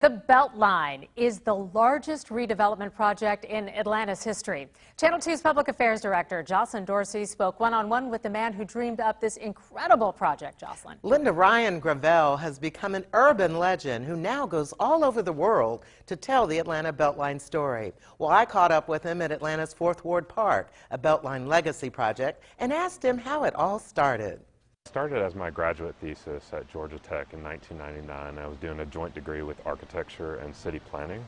The Beltline is the largest redevelopment project in Atlanta's history. Channel 2's Public Affairs Director Jocelyn Dorsey spoke one-on-one with the man who dreamed up this incredible project. Jocelyn. Linda Ryan Gravel has become an urban legend who now goes all over the world to tell the Atlanta Beltline story. Well, I caught up with him at Atlanta's 4th Ward Park, a Beltline legacy project, and asked him how it all started. I started as my graduate thesis at Georgia Tech in 1999. I was doing a joint degree with architecture and city planning,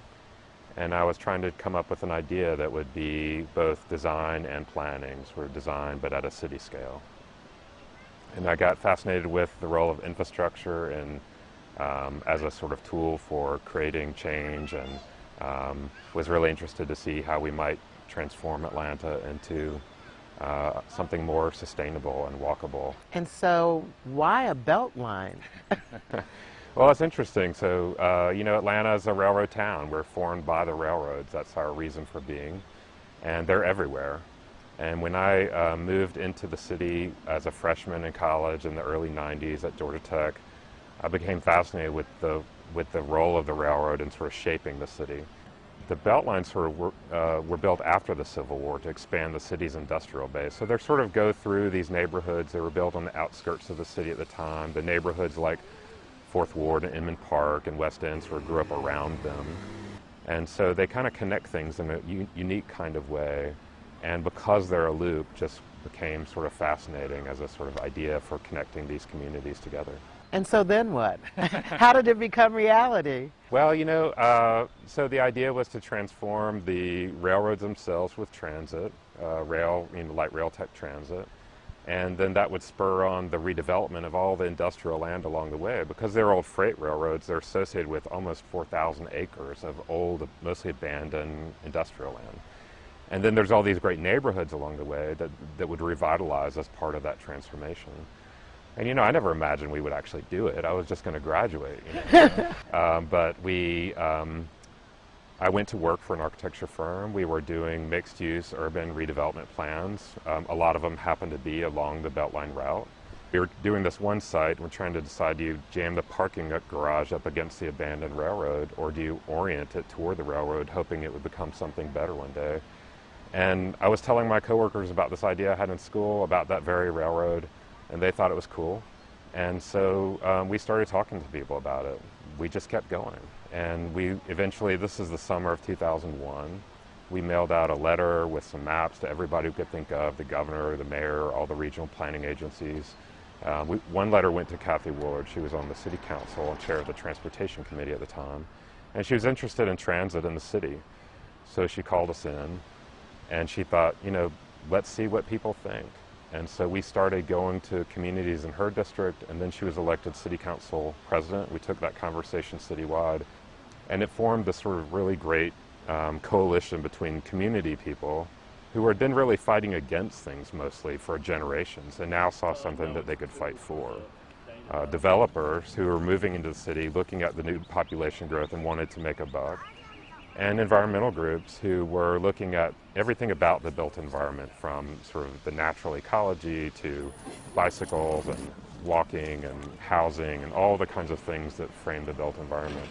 and I was trying to come up with an idea that would be both design and planning, sort of design but at a city scale. And I got fascinated with the role of infrastructure and as a sort of tool for creating change, and was really interested to see how we might transform Atlanta into something more sustainable and walkable. And so, why a Beltline? Well, it's interesting. So, you know, Atlanta is a railroad town. We're formed by the railroads. That's our reason for being. And they're everywhere. And when I moved into the city as a freshman in college in the early 90s at Georgia Tech, I became fascinated with the role of the railroad in sort of shaping the city. The Beltlines sort of were built after the Civil War to expand the city's industrial base. So they sort of go through these neighborhoods. They were built on the outskirts of the city at the time. The neighborhoods like 4th Ward and Inman Park and West End sort of grew up around them. And so they kind of connect things in a unique kind of way. And because they're a loop, just became sort of fascinating as a sort of idea for connecting these communities together. And so then what? How did it become reality? Well, you know, so the idea was to transform the railroads themselves with transit, light rail tech transit, and then that would spur on the redevelopment of all the industrial land along the way. Because they're old freight railroads, they're associated with almost 4,000 acres of old, mostly abandoned industrial land. And then there's all these great neighborhoods along the way that would revitalize as part of that transformation. And, you know, I never imagined we would actually do it. I was just going to graduate, you know. But I went to work for an architecture firm. We were doing mixed-use urban redevelopment plans. A lot of them happened to be along the Beltline route. We were doing this one site. We're trying to decide, do you jam the parking garage up against the abandoned railroad, or do you orient it toward the railroad, hoping it would become something better one day? And I was telling my coworkers about this idea I had in school about that very railroad, and they thought it was cool. And so we started talking to people about it. We just kept going. And we eventually, this is the summer of 2001, we mailed out a letter with some maps to everybody we could think of, the governor, the mayor, all the regional planning agencies. One letter went to Kathy Ward. She was on the city council and chair of the transportation committee at the time. And she was interested in transit in the city. So she called us in, and she thought, you know, let's see what people think. And so we started going to communities in her district, and then she was elected city council president. We took that conversation citywide, and it formed this sort of really great coalition between community people who had been really fighting against things mostly for generations, and now saw something that they could fight for. Developers who were moving into the city, looking at the new population growth and wanted to make a buck. And environmental groups who were looking at everything about the built environment, from sort of the natural ecology to bicycles and walking and housing and all the kinds of things that frame the built environment.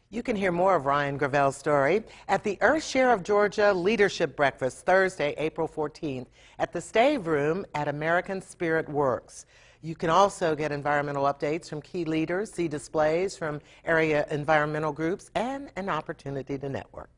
You can hear more of Ryan Gravel's story at the Earth Share of Georgia Leadership Breakfast Thursday, April 14th at the Stave Room at American Spirit Works. You can also get environmental updates from key leaders, see displays from area environmental groups, and an opportunity to network.